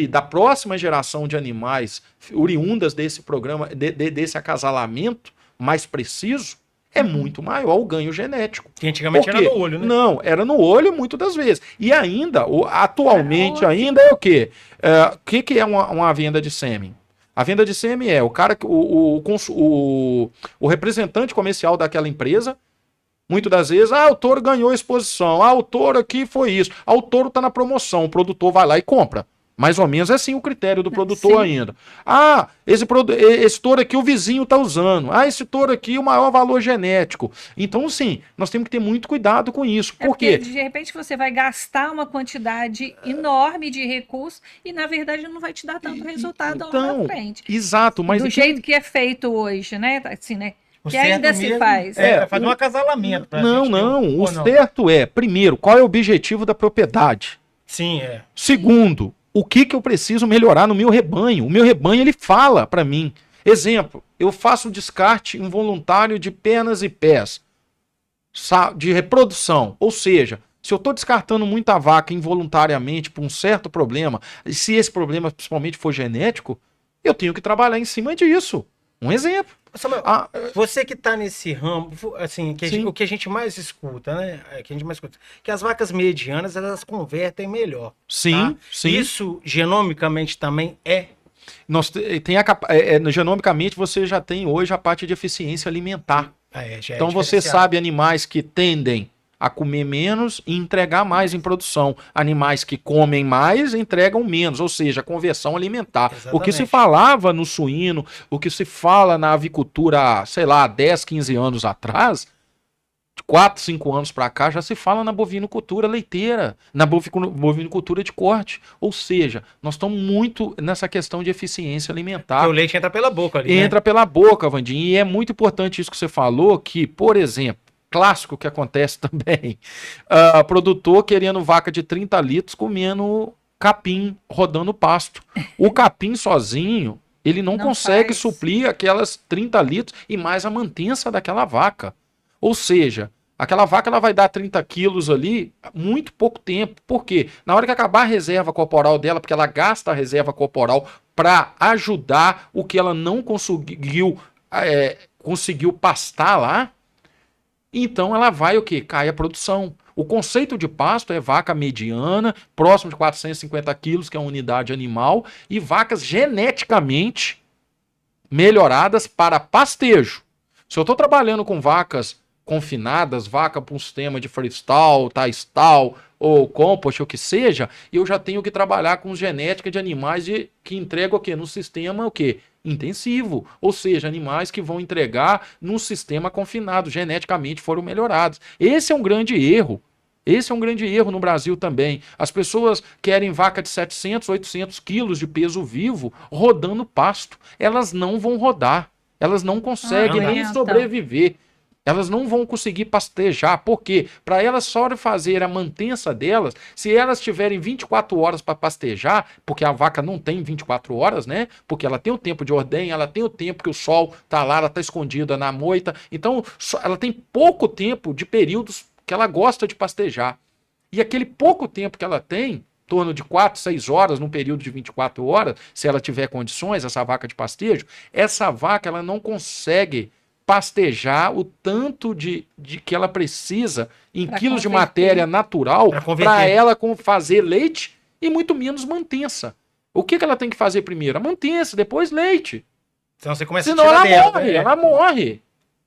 da próxima geração de animais oriundas desse programa, desse acasalamento mais preciso, é muito maior o ganho genético. Que antigamente era no olho, né? Não, era no olho muitas das vezes. E ainda, atualmente ainda é o quê? O que é uma venda de sêmen? A venda de sêmen é o cara, o representante comercial daquela empresa. Muitas das vezes, o touro ganhou exposição, o touro aqui foi isso, o touro está na promoção, o produtor vai lá e compra. Mais ou menos é assim o critério do produtor ainda. Esse touro aqui o vizinho está usando. Esse touro aqui o maior valor genético. Então, sim, nós temos que ter muito cuidado com isso. Por quê? Porque de repente você vai gastar uma quantidade enorme de recursos e, na verdade, não vai te dar tanto resultado lá na frente. Exato. Mas do jeito que é feito hoje, né? Assim, né? O que ainda certo se mesmo faz. fazer um acasalamento. Não. O certo é, primeiro, qual é o objetivo da propriedade? Sim, Segundo, o que eu preciso melhorar no meu rebanho? O meu rebanho, ele fala para mim. Exemplo, eu faço descarte involuntário de pernas e pés de reprodução. Ou seja, se eu estou descartando muita vaca involuntariamente por um certo problema, e se esse problema principalmente for genético, eu tenho que trabalhar em cima disso. Um exemplo. Samuel, Ah, você que está nesse ramo, assim, Sim. o que a gente mais escuta, né? Que a gente mais escuta, que as vacas medianas elas convertem melhor. sim, Tá? sim. Isso genomicamente também é. Genomicamente, você já tem hoje a parte de eficiência alimentar. Já é Então você diferenciado. sabe animais que tendem a comer menos e entregar mais em produção. Animais que comem mais entregam menos, ou seja, conversão alimentar. O que se Exatamente. falava no suíno, o que se fala na avicultura, sei lá, 10, 15 anos atrás, de 4, 5 anos para cá, já se fala na bovinocultura leiteira, na bovinocultura de corte. Ou seja, nós estamos muito nessa questão de eficiência Porque alimentar. o leite entra pela boca ali, né? Entra pela boca, Vandinho, e é muito importante isso que você falou, que, por exemplo, clássico que acontece também, produtor querendo vaca de 30 litros comendo capim, rodando pasto. O capim sozinho, ele não consegue faz. suprir aquelas 30 litros e mais a mantença daquela vaca. Ou seja, aquela vaca ela vai dar 30 quilos ali muito pouco tempo. Por quê? Na hora que acabar a reserva corporal dela, porque ela gasta a reserva corporal para ajudar o que ela não conseguiu pastar lá, então ela vai o quê? Cai a produção. O conceito de pasto é vaca mediana, próximo de 450 quilos, que é a unidade animal, e vacas geneticamente melhoradas para pastejo. Se eu estou trabalhando com vacas confinadas, vaca para um sistema de freestyle, tie-stall ou compost, ou que seja, eu já tenho que trabalhar com genética de animais que entregam o quê? No sistema o quê? Intensivo, ou seja, animais que vão entregar num sistema confinado, geneticamente foram melhorados. Esse é um grande erro. Esse é um grande erro no Brasil também. As pessoas querem vaca de 700, 800 quilos de peso vivo rodando pasto. Elas não vão rodar. Elas não conseguem nem sobreviver. Elas não vão conseguir pastejar. Por quê? Para elas só fazer a mantença delas, se elas tiverem 24 horas para pastejar, porque a vaca não tem 24 horas, né? Porque ela tem o tempo de ordenha, ela tem o tempo que o sol está lá, ela está escondida na moita. Então, ela tem pouco tempo de períodos que ela gosta de pastejar. E aquele pouco tempo que ela tem, em torno de 4, 6 horas, num período de 24 horas, se ela tiver condições, essa vaca de pastejo, essa vaca ela não consegue pastejar o tanto de que ela precisa em quilos de matéria natural para ela fazer leite e muito menos mantença. O que ela tem que fazer primeiro? A mantença, depois leite. Então você começa Senão a tirar ela dela, morre, ela morre.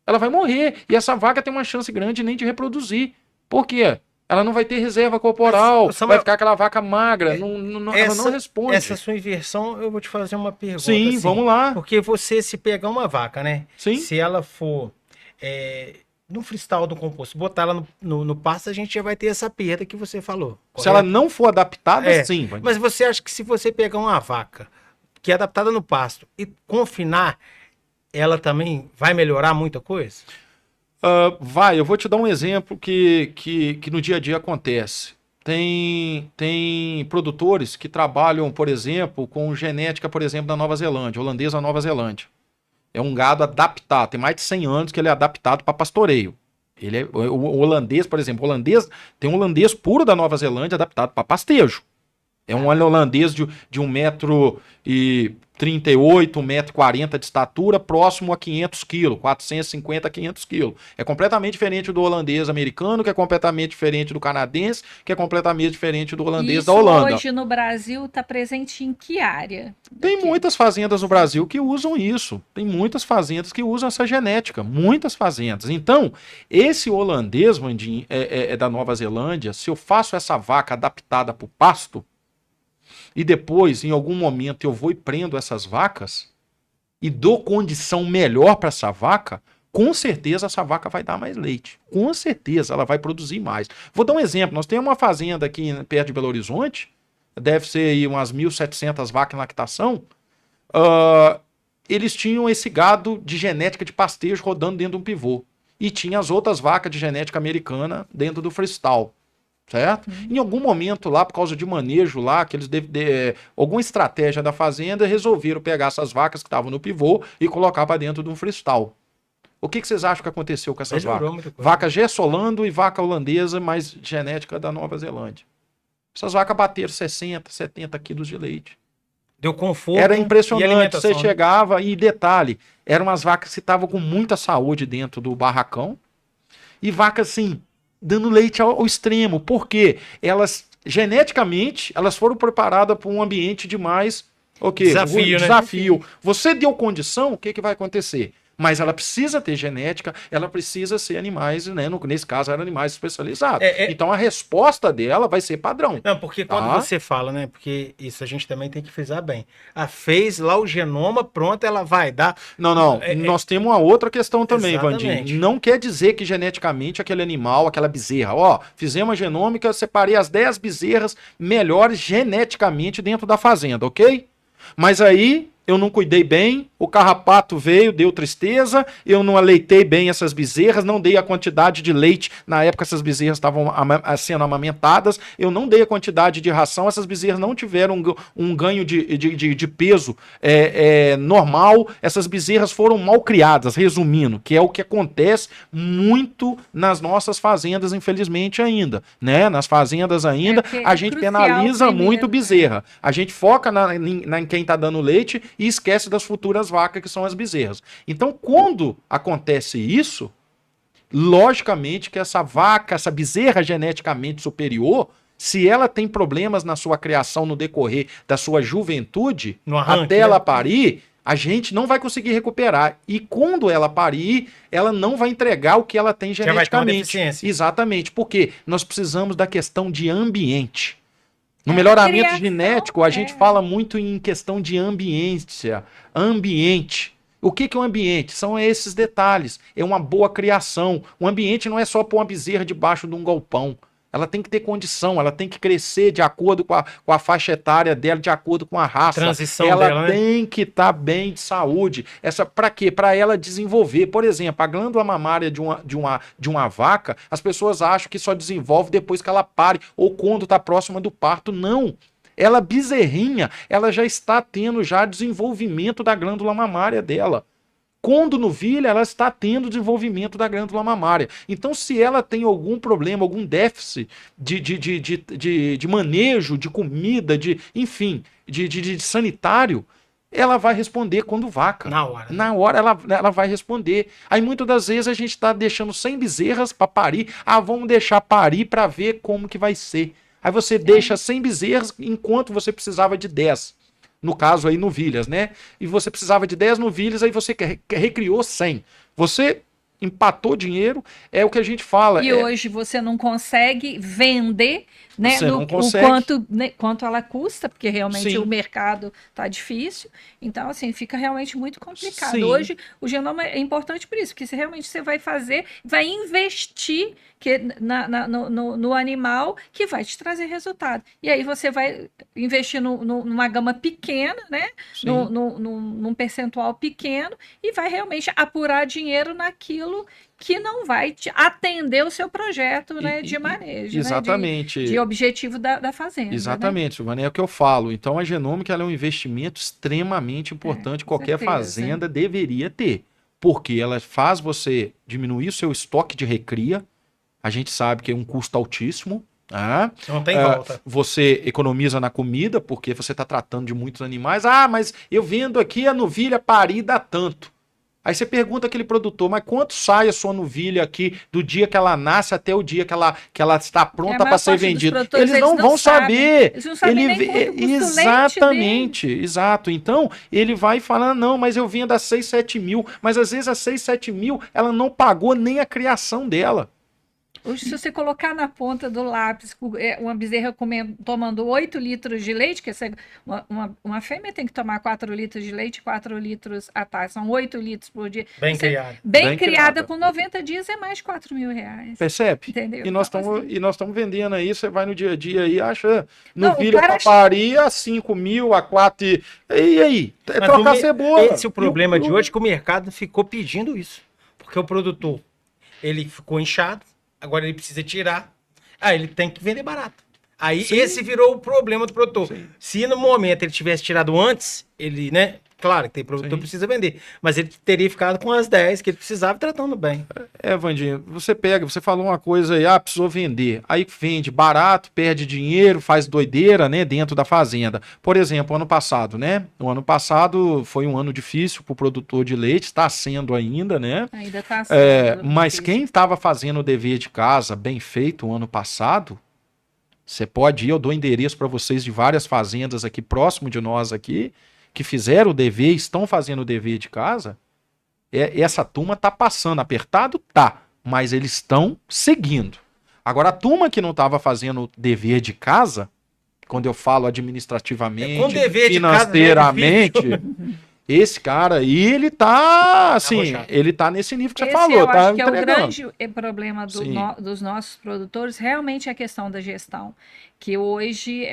Ela vai morrer. E essa vaca tem uma chance grande nem de reproduzir. Por quê? Ela não vai ter reserva corporal, vai ficar aquela vaca magra, ela não responde. Essa sua inversão, eu vou te fazer uma pergunta. Sim, assim, vamos lá. Porque você, se pegar uma vaca, né? Sim. Se ela for no freestyle do composto, botar ela no pasto, a gente já vai ter essa perda que você falou. Se ela não for adaptada, sim. Mas você acha que se você pegar uma vaca que é adaptada no pasto e confinar, ela também vai melhorar muita coisa? Eu vou te dar um exemplo que no dia a dia acontece. Tem produtores que trabalham, por exemplo, com genética, por exemplo, da Nova Zelândia, holandesa Nova Zelândia. É um gado adaptado, tem mais de 100 anos que ele é adaptado para pastoreio. O holandês, por exemplo, tem um holandês puro da Nova Zelândia adaptado para pastejo. É um holandês de 1,38m, 1,40m de estatura, próximo a 500 quilos, 450 a 500 quilos. É completamente diferente do holandês americano, que é completamente diferente do canadense, que é completamente diferente do holandês da Holanda. Hoje no Brasil está presente em que área? Tem muitas fazendas no Brasil que usam isso. Tem muitas fazendas que usam essa genética. Muitas fazendas. Então, esse holandês, Vandinho, é da Nova Zelândia. Se eu faço essa vaca adaptada para o pasto, e depois, em algum momento, eu vou e prendo essas vacas e dou condição melhor para essa vaca, com certeza essa vaca vai dar mais leite. Com certeza ela vai produzir mais. Vou dar um exemplo. Nós temos uma fazenda aqui perto de Belo Horizonte, deve ser aí umas 1.700 vacas em lactação. Eles tinham esse gado de genética de pastejo rodando dentro de um pivô. E tinha as outras vacas de genética americana dentro do freestyle. Certo? Em algum momento lá, por causa de manejo lá, que eles alguma estratégia da fazenda, resolveram pegar essas vacas que estavam no pivô e colocar para dentro de um freestyle. O que vocês acham que aconteceu com essas vacas? Vaca gessolando e vaca holandesa, mais genética da Nova Zelândia. Essas vacas bateram 60, 70 quilos de leite. Deu conforto. Era e impressionante, alimentação, você chegava e detalhe, eram umas vacas que estavam com muita saúde dentro do barracão e vacas assim, dando leite ao extremo, porque elas, geneticamente, elas foram preparadas para um ambiente de mais, o quê? Desafio, né? Desafio. Você deu condição, o que que vai acontecer? Mas ela precisa ter genética, ela precisa ser animais, né? Nesse caso, eram animais especializados. Então a resposta dela vai ser padrão. Não, porque quando Tá? você fala, né? Porque isso a gente também tem que frisar bem. Fez lá o genoma, pronto, ela vai dar. Não. Nós temos uma outra questão também, Exatamente. Vandinho. Não quer dizer que geneticamente aquele animal, aquela bezerra, ó, fizemos a genômica, separei as 10 bezerras melhores geneticamente dentro da fazenda, ok? Mas aí eu não cuidei bem, o carrapato veio, deu tristeza, eu não aleitei bem essas bezerras, não dei a quantidade de leite, na época essas bezerras estavam sendo amamentadas, eu não dei a quantidade de ração, essas bezerras não tiveram um ganho de peso normal, essas bezerras foram mal criadas, resumindo, que é o que acontece muito nas nossas fazendas, infelizmente ainda, né? Nas fazendas ainda, a gente penaliza muito bezerra, a gente foca em quem está dando leite e esquece das futuras vacas, que são as bezerras. Então, quando acontece isso, logicamente que essa vaca, essa bezerra geneticamente superior, se ela tem problemas na sua criação no decorrer da sua juventude, até ela parir, a gente não vai conseguir recuperar. E quando ela parir, ela não vai entregar o que ela tem geneticamente. Exatamente, porque nós precisamos da questão de ambiente. No melhoramento genético, a gente fala muito em questão de ambiência. Ambiente. O que é um ambiente? São esses detalhes. É uma boa criação. O ambiente não é só pôr uma bezerra debaixo de um galpão. Ela tem que ter condição, ela tem que crescer de acordo com a faixa etária dela, de acordo com a raça. Ela dela, tem que estar bem de saúde. Para quê? Para ela desenvolver. Por exemplo, a glândula mamária de uma vaca, as pessoas acham que só desenvolve depois que ela pare ou quando está próxima do parto. Não. Ela bezerrinha, ela já está tendo já desenvolvimento da glândula mamária dela. Quando novilha, ela está tendo desenvolvimento da glândula mamária. Então, se ela tem algum problema, algum déficit de manejo, de comida, enfim, de sanitário, ela vai responder quando vaca. Na hora. Na hora ela vai responder. Aí, muitas das vezes, a gente está deixando 100 bezerras para parir. Vamos deixar parir para ver como que vai ser. Aí você deixa 100 bezerras enquanto você precisava de 10. No caso aí, novilhas, né? E você precisava de 10 novilhas, aí você recriou 100. Você empatou dinheiro, é o que a gente fala. E hoje você não consegue vender, né? Você não consegue. Quanto ela custa, porque realmente Sim. o mercado tá difícil. Então, assim, fica realmente muito complicado. Sim. Hoje, o genoma é importante por isso, porque se realmente você vai fazer, vai investir no animal que vai te trazer resultado. E aí você vai investir numa gama pequena, né? Num percentual pequeno, e vai realmente apurar dinheiro naquilo que não vai te atender o seu projeto, né, de manejo. Exatamente. Né, de objetivo da fazenda. Exatamente, Silvana, é o que eu falo. Então a genômica ela é um investimento extremamente importante, qualquer fazenda deveria ter. Porque ela faz você diminuir o seu estoque de recria. A gente sabe que é um custo altíssimo. Não tem volta. Você economiza na comida, porque você está tratando de muitos animais. Mas eu vendo aqui a novilha parida tanto. Aí você pergunta aquele produtor, mas quanto sai a sua novilha aqui do dia que ela nasce até o dia que ela está pronta para ser vendida? Eles não vão saber. Eles não sabem nem quanto custa Exatamente, exato. Então, ele vai falar, não, mas eu vendo a 6, 7 mil. Mas às vezes a 6, 7 mil, ela não pagou nem a criação dela. Hoje, se você colocar na ponta do lápis uma bezerra tomando 8 litros de leite, que uma fêmea tem que tomar 4 litros de leite, 4 litros à tarde, são 8 litros por dia. Bem criada, com 90 dias é mais de 4 mil reais. Percebe? Entendeu? E nós estamos vendendo aí, você vai no dia a dia aí, acha novilha para parir a 5 mil, a 4. E aí? Trocar cebola. Esse é o problema de hoje, que o mercado ficou pedindo isso. Porque o produtor, ele ficou inchado. Agora ele precisa tirar. Ele tem que vender barato. Aí esse virou o problema do produtor. Sim. Se no momento ele tivesse tirado antes, ele, né, Claro que tem produtor que precisa vender, mas ele teria ficado com as 10 que ele precisava tratando bem. Vandinho, você falou uma coisa aí, precisou vender. Aí vende barato, perde dinheiro, faz doideira, né, dentro da fazenda. Por exemplo, ano passado, né? O ano passado foi um ano difícil para o produtor de leite, está sendo ainda, né? Ainda está sendo. Mas quem estava fazendo o dever de casa bem feito o ano passado, você pode ir, eu dou endereço para vocês de várias fazendas aqui próximo de nós aqui, que fizeram o dever, estão fazendo o dever de casa, essa turma tá passando apertado, tá, mas eles estão seguindo. Agora, a turma que não estava fazendo o dever de casa, quando eu falo administrativamente, financeiramente, esse cara aí, ele tá, assim, ele tá nesse nível que você falou, eu tá acho que entregando. é o grande problema dos nossos produtores, realmente é a questão da gestão, que hoje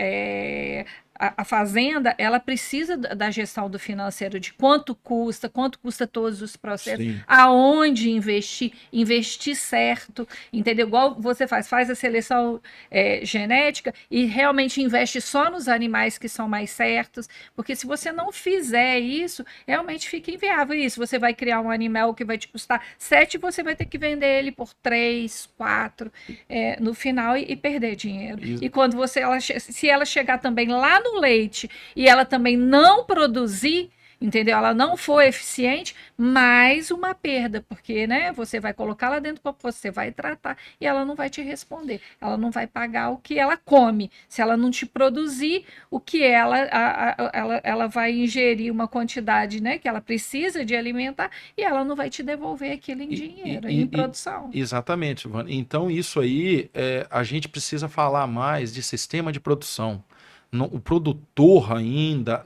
a fazenda, ela precisa da gestão do financeiro, de quanto custa todos os processos, aonde investir certo, entendeu? Igual você faz a seleção genética e realmente investe só nos animais que são mais certos, porque se você não fizer isso, realmente fica inviável isso. Você vai criar um animal que vai te custar 7, você vai ter que vender ele por 3, 4 no final e perder dinheiro. Isso. E quando se ela chegar também lá no leite e ela também não produzir, entendeu? Ela não for eficiente, mais uma perda, porque, né, você vai colocar lá dentro, você vai tratar e ela não vai te responder, ela não vai pagar o que ela come. Se ela não te produzir o que ela vai ingerir uma quantidade, né, que ela precisa de alimentar e ela não vai te devolver aquilo em dinheiro, em produção. Exatamente, Silvana. Então isso aí, a gente precisa falar mais de sistema de produção. O produtor ainda,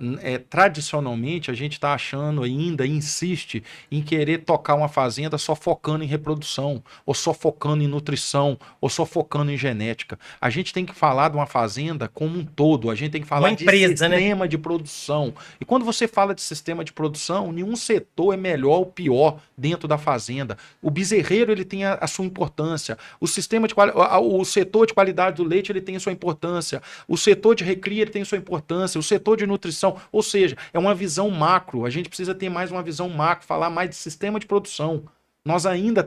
tradicionalmente, a gente está achando ainda, insiste em querer tocar uma fazenda só focando em reprodução, ou só focando em nutrição, ou só focando em genética. A gente tem que falar de uma fazenda como um todo, a gente tem que falar de sistema de produção. E quando você fala de sistema de produção, nenhum setor é melhor ou pior dentro da fazenda. O bezerreiro, ele tem a sua importância, o setor de qualidade do leite, ele tem a sua importância, o setor de recria, ele tem sua importância, o setor de nutrição, ou seja, é uma visão macro, a gente precisa ter mais uma visão macro, falar mais de sistema de produção. Nós ainda,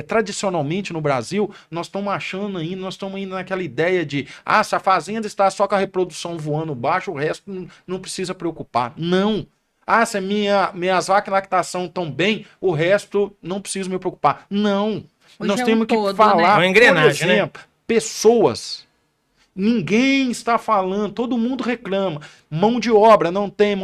tradicionalmente no Brasil, nós estamos indo naquela ideia de, se a fazenda está só com a reprodução voando baixo, o resto não precisa preocupar. Não. Se minhas vacas de lactação estão bem, o resto não preciso me preocupar. Não. Hoje nós temos que falar, né? Uma engrenagem, por exemplo, pessoas. Ninguém está falando, todo mundo reclama. Mão de obra não tem,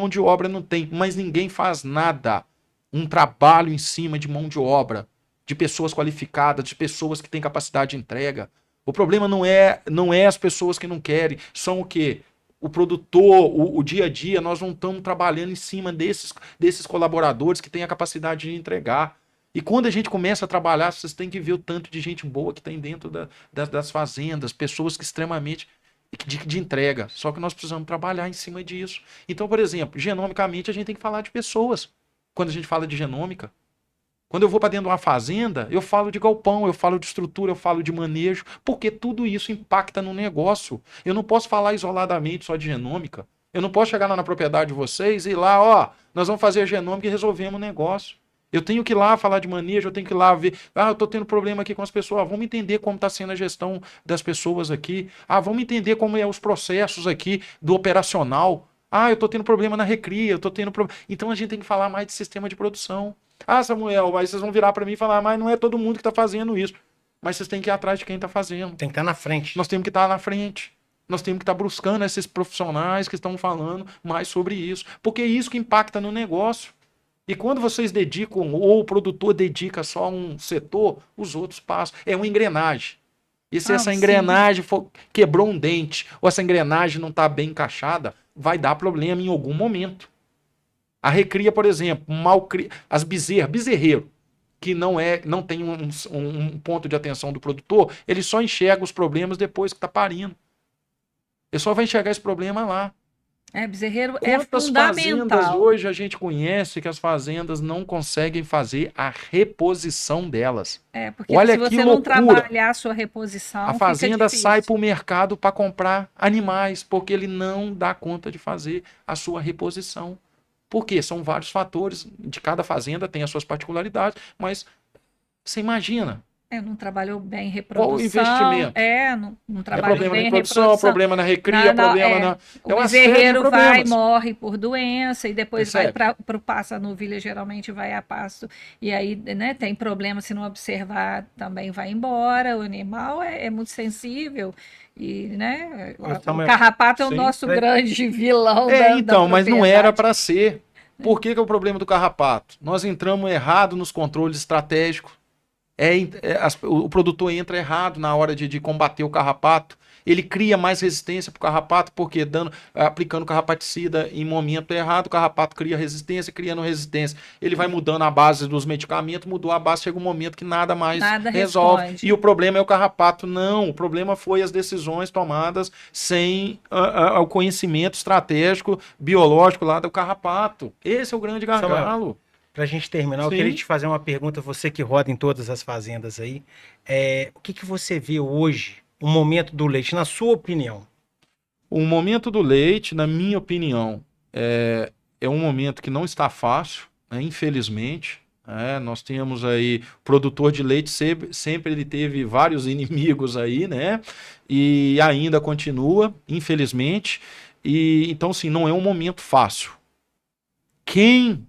mas ninguém faz nada. Um trabalho em cima de mão de obra, de pessoas qualificadas, de pessoas que têm capacidade de entrega. O problema não é as pessoas que não querem, são o quê? O produtor, o dia a dia, nós não estamos trabalhando em cima desses colaboradores que têm a capacidade de entregar. E quando a gente começa a trabalhar, vocês têm que ver o tanto de gente boa que tem dentro das fazendas, pessoas que extremamente de entrega. Só que nós precisamos trabalhar em cima disso. Então, por exemplo, genomicamente a gente tem que falar de pessoas. Quando a gente fala de genômica, quando eu vou para dentro de uma fazenda, eu falo de galpão, eu falo de estrutura, eu falo de manejo, porque tudo isso impacta no negócio. Eu não posso falar isoladamente só de genômica. Eu não posso chegar lá na propriedade de vocês e ir lá, nós vamos fazer a genômica e resolvemos o negócio. Eu tenho que ir lá falar de manejo, eu tenho que ir lá ver, eu estou tendo problema aqui com as pessoas, vamos entender como está sendo a gestão das pessoas aqui, vamos entender como é os processos aqui do operacional, eu estou tendo problema na recria, eu estou tendo problema. Então a gente tem que falar mais de sistema de produção. Samuel, mas vocês vão virar para mim e falar, mas não é todo mundo que está fazendo isso. Mas vocês têm que ir atrás de quem está fazendo. Tem que estar na frente. Nós temos que estar na frente. Nós temos que estar buscando esses profissionais que estão falando mais sobre isso, porque é isso que impacta no negócio. E quando vocês dedicam, ou o produtor dedica só a um setor, os outros passam. É uma engrenagem. E se essa engrenagem quebrou um dente, ou essa engrenagem não está bem encaixada, vai dar problema em algum momento. A recria, por exemplo, as bezerreiro, que não tem um ponto de atenção do produtor, ele só enxerga os problemas depois que está parindo. Ele só vai enxergar esse problema lá. Bezerreiro Quantas fundamental. fazendas hoje a gente conhece que as fazendas não conseguem fazer a reposição delas? Porque olha se você que não loucura. trabalhar a sua reposição, a fazenda sai para o mercado para comprar animais, porque ele não dá conta de fazer a sua reposição. Porque são vários fatores, de cada fazenda tem as suas particularidades, mas você imagina. Não trabalhou bem em reprodução. Qual o investimento? Não trabalhou problema bem na em reprodução, reprodução. problema na recria, problema na... O uma série de bezerreiro vai, problemas. morre por doença, e depois Percebe? vai para o pasto, a novilha geralmente vai a pasto, e aí, né, tem problema, se não observar, também vai embora. O animal é muito sensível, e, né, o carrapato é o nosso grande vilão da mas não era para ser. Por que é o problema do carrapato? Nós entramos errado nos controles estratégicos. O produtor entra errado na hora de combater o carrapato. Ele cria mais resistência para o carrapato, porque aplicando carrapaticida em momento errado, o carrapato cria resistência, criando resistência. Ele vai mudando a base dos medicamentos, mudou a base, chega um momento que nada mais resolve. Responde. E o problema é o carrapato. Não, o problema foi as decisões tomadas sem o conhecimento estratégico, biológico lá do carrapato. Esse é o grande gargalo. Para a gente terminar, eu queria te fazer uma pergunta, você que roda em todas as fazendas aí. O que você vê hoje, o momento do leite, na sua opinião? O momento do leite, na minha opinião, é um momento que não está fácil, né, infelizmente. Nós temos aí, o produtor de leite sempre ele teve vários inimigos aí, né? E ainda continua, infelizmente. Então, assim, não é um momento fácil.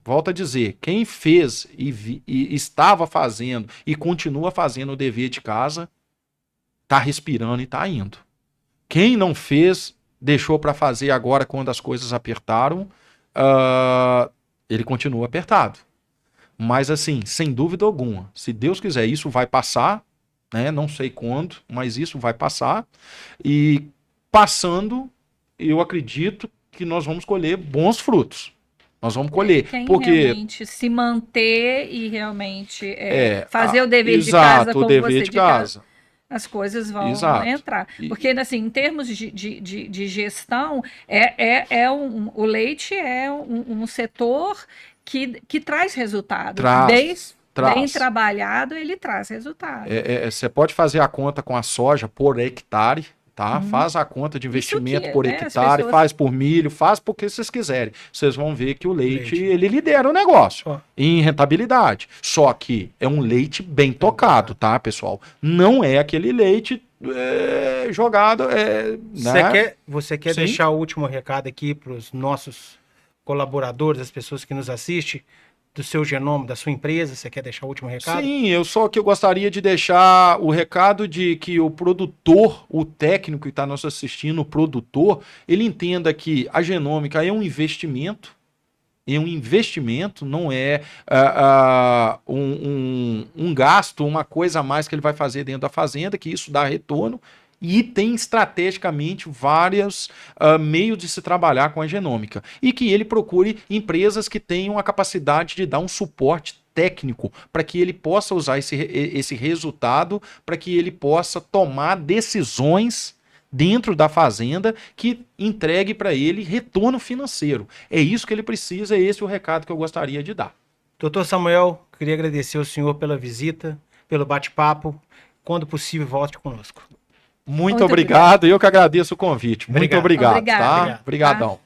Volto a dizer, quem fez e estava fazendo e continua fazendo o dever de casa, está respirando e está indo. Quem não fez, deixou para fazer agora quando as coisas apertaram, ele continua apertado. Mas assim, sem dúvida alguma, se Deus quiser, isso vai passar, né? Não sei quando, mas isso vai passar. E passando, eu acredito que nós vamos colher bons frutos. Nós vamos colher. Porque realmente se manter e realmente fazer o dever de casa como você de casa, as coisas vão entrar. Porque, assim, em termos de gestão, o leite é um setor que traz resultado. Bem trabalhado, ele traz resultado. Você pode fazer a conta com a soja por hectare. Tá? Faz a conta de investimento por hectare, faz por milho, faz porque vocês quiserem. Vocês vão ver que o leite ele lidera o negócio em rentabilidade. Só que é um leite bem tocado, tá, pessoal? Não é aquele leite jogado. Você quer deixar o último recado aqui para os nossos colaboradores, as pessoas que nos assistem, do seu genoma, da sua empresa? Você quer deixar o último recado? Sim, eu gostaria de deixar o recado de que o produtor, o técnico que está nos assistindo, o produtor, ele entenda que a genômica é um investimento, não é um gasto, uma coisa a mais que ele vai fazer dentro da fazenda, que isso dá retorno. E tem estrategicamente vários meios de se trabalhar com a genômica. E que ele procure empresas que tenham a capacidade de dar um suporte técnico para que ele possa usar esse resultado, para que ele possa tomar decisões dentro da fazenda que entregue para ele retorno financeiro. É isso que ele precisa, é esse o recado que eu gostaria de dar. Doutor Samuel, queria agradecer ao senhor pela visita, pelo bate-papo. Quando possível, volte conosco. Muito obrigado. Eu que agradeço o convite. Muito obrigado. Tá? Obrigadão.